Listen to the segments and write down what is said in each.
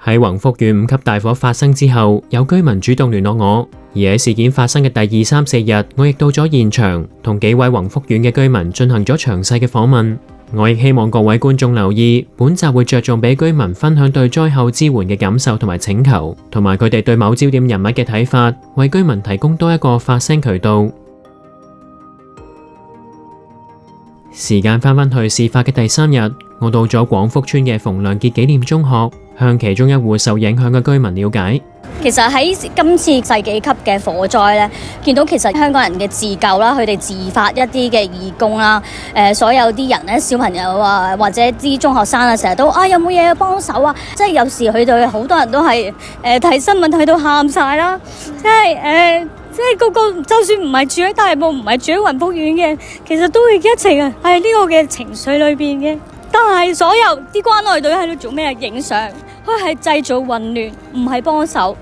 喺宏福苑5級大火發生之後，有居民主動聯絡我，而喺事件發生嘅第2、3、4日，我亦到咗現場，同幾位宏福苑嘅居民進行咗詳細嘅訪問。我亦希望各位觀眾留意，本集會着重俾居民分享對災後支援嘅感受同埋請求，同埋佢哋對某焦點人物嘅睇法，為居民提供多一個發聲渠道。時間翻去事發嘅第3日，我到咗廣福村嘅馮良傑紀念中學，向其中一戶受影響嘅居民了解。其實喺今次世紀級嘅火災咧，見到其實香港人嘅自救啦，佢哋自發一啲嘅義工啦，所有啲人咧，小朋友啊，或者啲中學生啊，成日都有冇嘢幫手啊？即係有時佢哋好多人都係睇新聞睇到喊晒啦，即係個個就算唔係住喺大埔，唔係住喺宏福苑嘅，其實都會一齊喺呢個嘅情緒裏邊嘅。但係所有啲關愛隊喺度做咩？影相，佢係製造混亂，唔係幫手。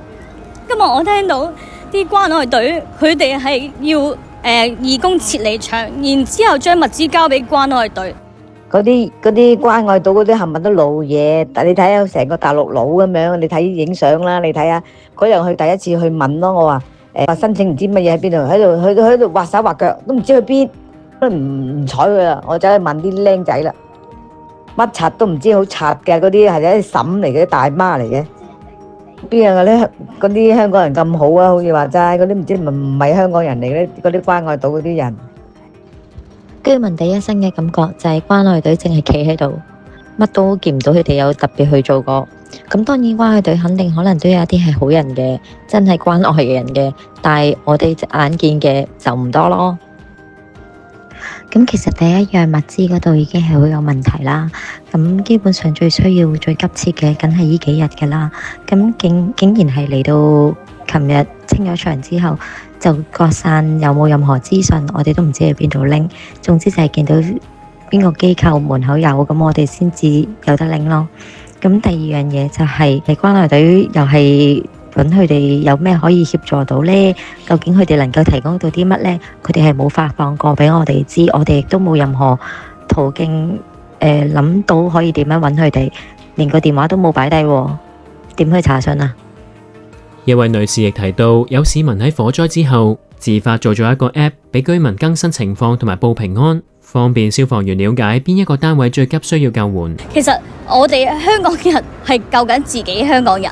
今日我聽到啲關愛隊，佢哋係要義工撤離場，然之後將物資交俾關愛隊。嗰啲關愛隊嗰啲冚唪唥都老嘢，但你睇下成個大陸佬咁樣，你睇影相啦，你睇下嗰日去第一次去問咯，我話申請唔知乜嘢喺邊度，喺度畫手畫腳，都唔知去邊，都唔睬佢啦。我走去問啲僆仔啦，乜柒都唔知，好柒嘅嗰啲係啲嬸嚟嘅，大媽嚟嘅。邊有嗰啲香港人咁好啊？好似話齋嗰啲唔知唔係香港人嚟嘅，嗰啲關愛隊嗰啲人。居民第一身嘅感覺就係關愛隊淨係企喺度，乜都見唔到佢哋有特別去做過。咁當然關愛隊肯定可能都有一啲係好人嘅，真係關愛嘅人嘅，但係我哋隻眼見嘅就唔多咯。咁其實第一樣物資嗰度已經係好有問題啦。咁基本上最需要、最急切嘅，梗係呢幾日㗎啦。咁竟然係嚟到琴日清咗場之後，就各散，有冇任何資訊，我哋都唔知去邊度拎。總之就係見到邊個機構門口有，咁我哋先至有得拎咯。咁第二樣嘢就係關愛隊又係揾佢哋有咩可以協助到呢？究竟佢哋能夠提供到啲乜呢？佢哋係冇發放過俾我哋知，我哋亦都冇任何途徑諗到可以點樣揾佢哋，連個電話都冇擺低，點去查詢啊？一位女士亦提到，有市民喺火災之後自發做咗一個 app 俾居民更新情況同埋報平安，方便消防員了解邊一個單位最急需要救援。其實我哋香港人係救緊自己香港人。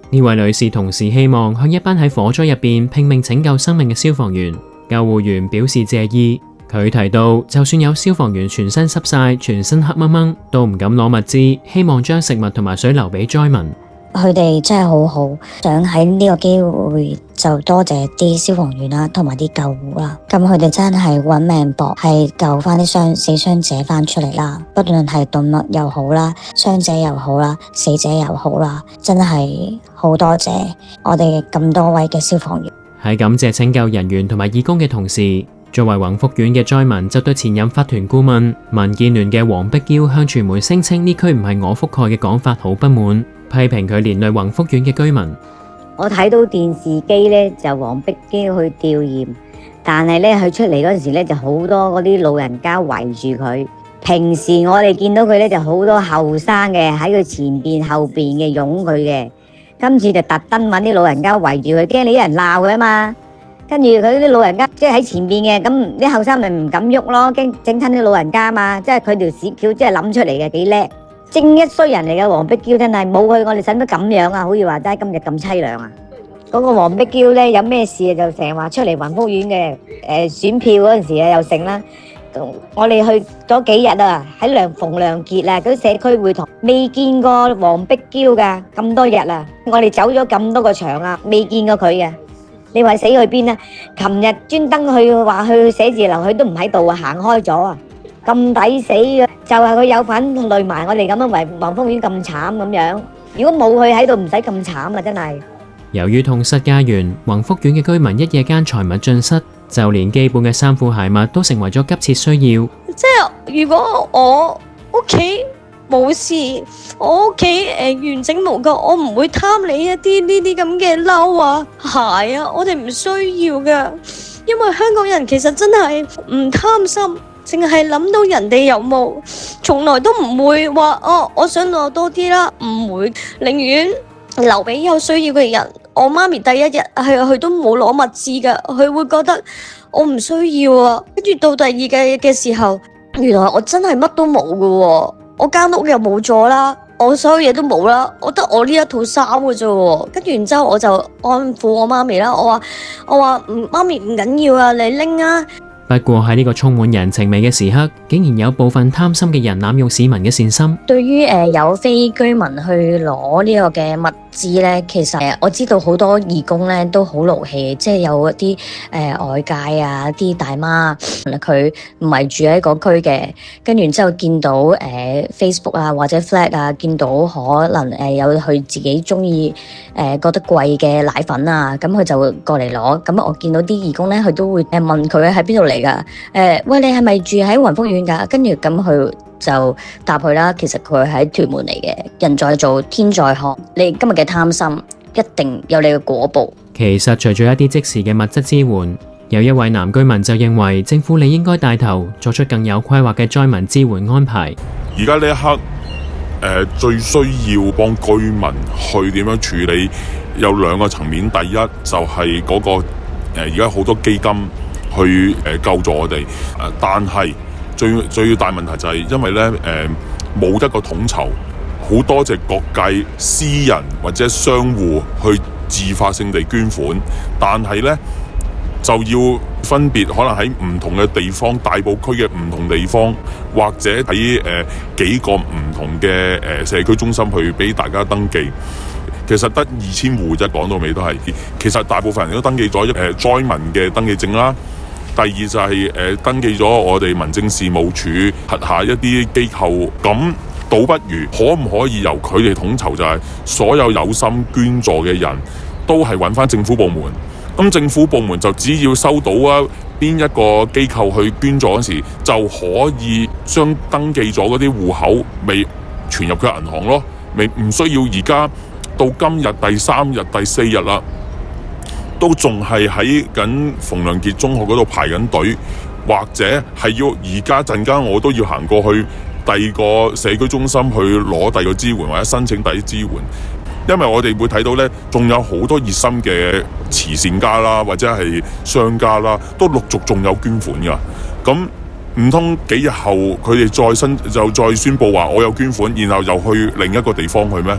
呢位女士同時希望向一班喺火災入邊拼命拯救生命嘅消防員、救護員表示謝意。佢提到，就算有消防員全身濕晒、全身黑掹掹，都唔敢攞物資，希望將食物同埋水留俾災民。佢哋真係好好，想喺呢個機會就多謝啲消防員啦，同埋啲救護啦。咁佢哋真係揾命搏，係救翻啲死傷者翻出嚟啦。不論係動物又好啦，傷者又好啦，死者又好啦，真係好多謝我哋咁多位嘅消防員。喺感謝拯救人員同埋義工嘅同時，作為宏福苑嘅災民就對前任法團顧問民建聯嘅黃碧嬌向傳媒聲稱呢區唔係我覆蓋嘅講法好不滿，批評佢連累宏福苑嘅居民。我睇到電視機呢，就黃碧嬌去吊唁，但係呢，佢出嚟嗰陣時呢，就好多嗰啲老人家圍住佢。平時我哋見到佢呢，就好多後生嘅喺佢前邊後邊嘅擁佢嘅，今次就特登揾啲老人家圍住佢，驚你啲人鬧佢啊嘛。跟住佢啲老人家即係喺前邊嘅，咁啲後生咪唔敢喐咯，驚整親啲老人家嘛。即係佢條屎橋，即係諗出嚟嘅，幾叻，正一衰人嚟嘅。黃碧嬌真係冇佢，我哋使乜咁樣啊？好似話齋今日咁淒涼啊！嗰個黃碧嬌咧有咩事就成日話出嚟宏福苑嘅選票嗰陣時啊又成啦。我哋去咗幾日啊，喺馮良傑啊嗰啲社區會堂，未見過黃碧嬌噶，咁多日啊，我哋走咗咁多個場啊，未見過佢嘅。你話死去邊啊？琴日專登去話去寫字樓，佢都唔喺度啊，行開咗啊，咁抵死啊！就係佢有份累埋我哋咁樣為宏福苑咁慘咁樣。如果冇佢喺度，唔使咁慘啊！真係。由於痛失家園，宏福苑嘅居民一夜間財物盡失，就連基本嘅衫褲鞋襪都成為咗急切需要。即係如果我屋企冇事，我屋企完整無缺，我唔會貪你一啲呢啲咁嘅褸啊鞋啊，我哋唔需要噶，因為香港人其實真係唔貪心，淨係諗到人哋有冇，從來都唔會話哦，我想攞多啲啦，唔會，寧願留俾有需要嘅人。我媽咪第一日佢都冇攞物資㗎，佢會覺得我唔需要啊。跟住到第二日嘅時候，原來我真係乜都冇㗎喎，我間屋又冇咗啦，我所有嘢都冇啦，我得我呢一套衫㗎啫喎。跟住然之後我就安撫我媽咪啦，我話媽咪唔緊要啊，你拎啊。不過喺呢個充滿人情味嘅時刻，竟然有部分貪心嘅人濫用市民嘅善心。對於有非居民去攞呢個嘅物資呢，其實我知道好多義工呢都好勞氣，即係有一啲外界啊啲大媽，佢唔係住喺嗰區嘅，跟住之後見到Facebook 啊或者 Flag 啊，見到可能有佢自己中意覺得貴嘅奶粉啊，咁佢就會過嚟攞。咁我見到啲義工呢，佢都會問佢喺邊度嚟㗎？喂，你係咪住喺雲福苑㗎？跟住咁佢就答佢啦。其實佢喺屯門嚟嘅。人在做天在看，你今日嘅貪心一定有你嘅果報。其實除咗一啲即時嘅物質支援，有一位男居民就認為政府理應該帶頭作出更有規劃嘅災民支援安排。而家呢一刻，最需要幫居民去點樣處理有兩個層面。第一就係嗰個而家好多基金去救助我哋，但係最大問題就係因為咧冇一個統籌，好多隻各界私人或者商戶去自發性地捐款，但係咧就要分別可能喺唔同嘅地方，大埔區嘅唔同地方，或者喺幾個唔同嘅社區中心去俾大家登記。其實得2000戶啫，講到尾都係。其實大部分人都登記咗災民嘅登記證啦。第二就係登記咗我哋民政事務處轄下一啲機構。咁倒不如可唔可以由佢哋統籌，就係所有有心捐助嘅人都係揾翻政府部門。咁政府部門就只要收到邊一個機構去捐助嗰時，就可以將登記咗嗰啲戶口未存入佢銀行咯，未唔需要而家到今日第3日、第4日啦，都仲係喺緊馮良傑中學嗰度排緊隊，或者係要而家陣間我都要行過去第二個社區中心去攞第二個支援或者申請第二支援。因為我哋會睇到呢，仲有好多熱心嘅慈善家啦，或者係商家啦，都陸續仲有捐款㗎。咁唔通幾日後佢哋再宣佈話我有捐款，然後又去另一個地方去咩？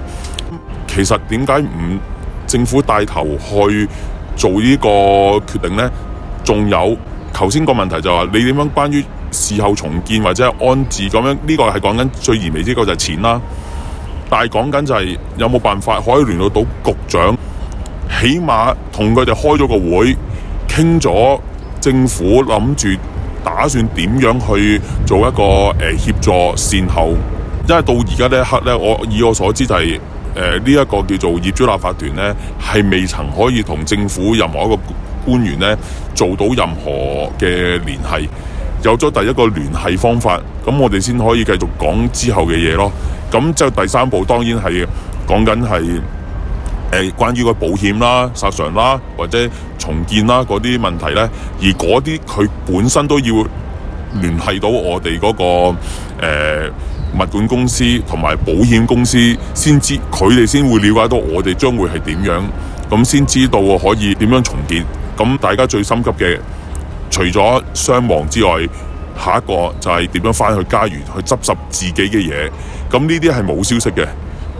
其實點解唔政府帶頭去做呢個決定呢？仲有頭先個問題就係你點樣關於事後重建或者安置咁樣？呢個係講緊最燃眉之急就係錢啦。但係講緊就係有冇辦法可以聯絡到局長，起碼同佢哋開咗個會，傾咗政府諗住打算點樣去做一個協助善後。因為到而家呢一刻呢，以我所知就係呢一個叫做業主立法團呢，係未曾可以同政府任何一個官員呢做到任何嘅聯繫。有咗第一個聯繫方法，咁我哋先可以繼續講之後嘅嘢咯。咁就第3步當然係講緊係關於個保險啦、賠償啦或者重建啦嗰啲問題呢。而嗰啲佢本身都要聯繫到我哋嗰個物管公司同埋保險公司，先知佢哋先會了解到我哋將會係點樣，咁先知道可以點樣重建。咁大家最心急嘅，除咗傷亡之外，下一個就係點樣翻去家園去執拾自己嘅嘢。咁呢啲係冇消息嘅。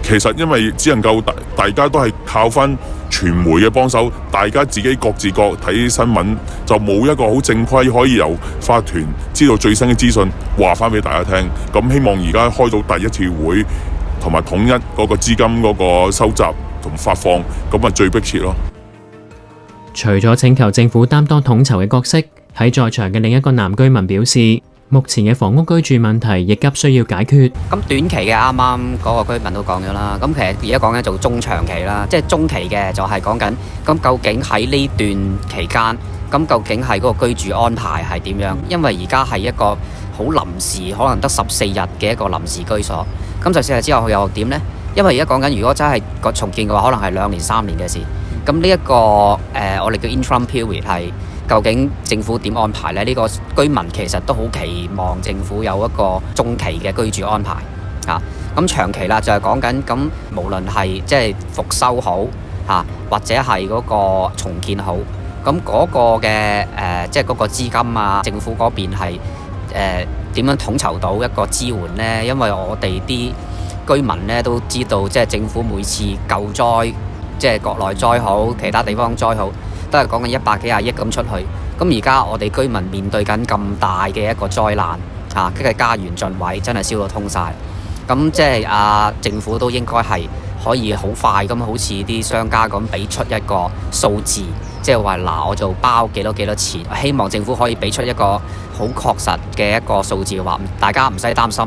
其實因為只能夠大家都係靠翻傳媒嘅幫手，大家自己各自各睇新聞，就冇一個好正規可以由法團知道最新嘅資訊話翻俾大家聽。咁希望而家開到第一次會，同埋統一嗰個資金嗰個收集同發放，咁啊最迫切咯。除咗請求政府擔當統籌嘅角色，喺在場嘅另一個男居民表示，目前嘅房屋居住問題亦急需要解決。咁短期嘅啱啱嗰個居民都講咗啦，咁其實而家講緊做中長期啦，即係中期嘅就係講緊，咁究竟喺呢段期間，咁究竟係嗰個居住安排係點樣？因為而家係一個好臨時，可能得14日嘅一個臨時居所，咁14日之後佢又點呢？因為而家講緊，如果真係個重建嘅話，可能係2年3年嘅事。咁呢一個我哋叫 interim period 係究竟政府點安排呢？呢個居民其實都好期望政府有一個中期嘅居住安排啊。咁長期啦，就係講緊咁，無論係即係復修好啊，或者係嗰個重建好，咁嗰個嘅即係嗰個資金啊，政府嗰邊係點樣統籌到一個支援呢？因為我哋啲居民呢都知道，即係政府每次救災，即係國內災好，其他地方災好，都係講緊100幾廿億咁出去。咁而家我哋居民面對緊咁大嘅一個災難啊，即係家園盡毀，真係燒到通晒。咁即係政府都應該係可以好快咁，好似啲商家咁俾出一個數字，即係話嗱，我就包幾多錢。希望政府可以俾出一個好確實嘅一個數字，話大家唔使擔心，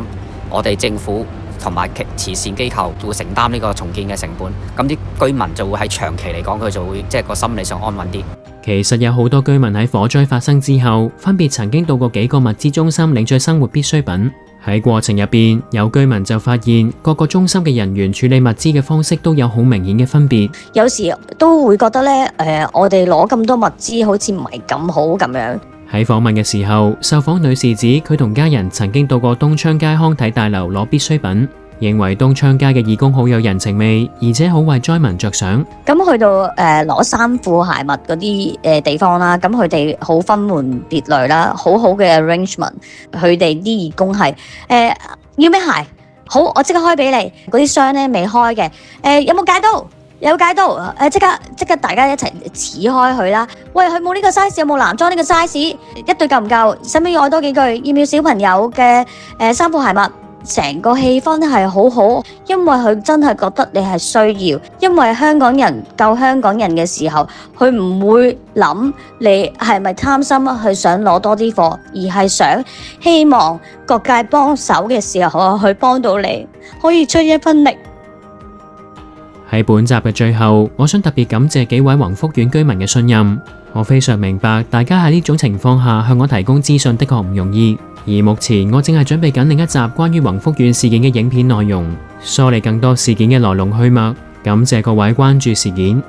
我哋政府同埋慈善機構會承擔呢個重建嘅成本。咁啲居民就會喺長期嚟講，佢就會即係個心理上安穩啲。其實有好多居民喺火災發生之後，分別曾經到過幾個物資中心領取生活必需品。喺過程入邊，有居民就發現各個中心嘅人員處理物資嘅方式都有好明顯嘅分別。有時都會覺得咧，我哋攞咁多物資好似唔係咁好咁樣。喺訪問嘅時候，受訪女士指佢同家人曾經到過東昌街康體大樓攞必需品，認為東昌街嘅義工好有人情味，而且好為災民着想。咁去到攞衫褲鞋襪嗰啲地方啦，咁佢哋好分門別類啦，好好嘅 arrangement。佢哋啲義工係要咩鞋？好，我即刻開俾你。嗰啲箱咧未開嘅，有冇戒刀？有戒刀，即刻大家一齊撕開佢啦！喂，佢冇呢個 size， 有冇男裝呢個 size？ 一對夠唔夠？使唔使要愛多幾句？要唔要小朋友嘅衫褲鞋襪？成個氣氛係好好，因為佢真係覺得你係需要，因為香港人救香港人嘅時候，佢唔會諗你係咪貪心去想攞多啲貨，而係想希望各界幫手嘅時候去幫到你，可以出一分力。喺本集嘅最後，我想特別感謝幾位宏福苑居民嘅信任。我非常明白大家喺呢種情況下向我提供資訊的確唔容易，而目前我正係準備緊另一集關於宏福苑事件嘅影片內容，梳理更多事件嘅來龍去脈。感謝各位關注事件。